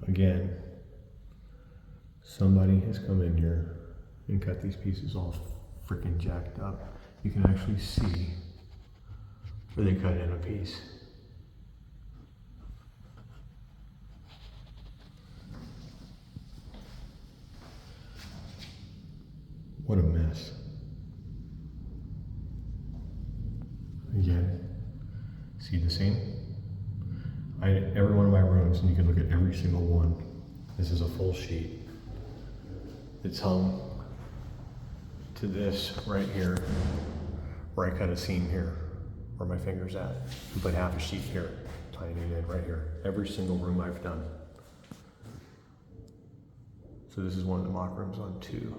again, somebody has come in here and cut these pieces all freaking jacked up. You can actually see where they cut in a piece. What a mess. Again, see the same? Every one of my rooms, and you can look at every single one. This is a full sheet. It's hung to this right here, where I cut a seam here, where my finger's at. And put half a sheet here, tying it in right here. Every single room I've done. So this is one of the mock rooms on 2.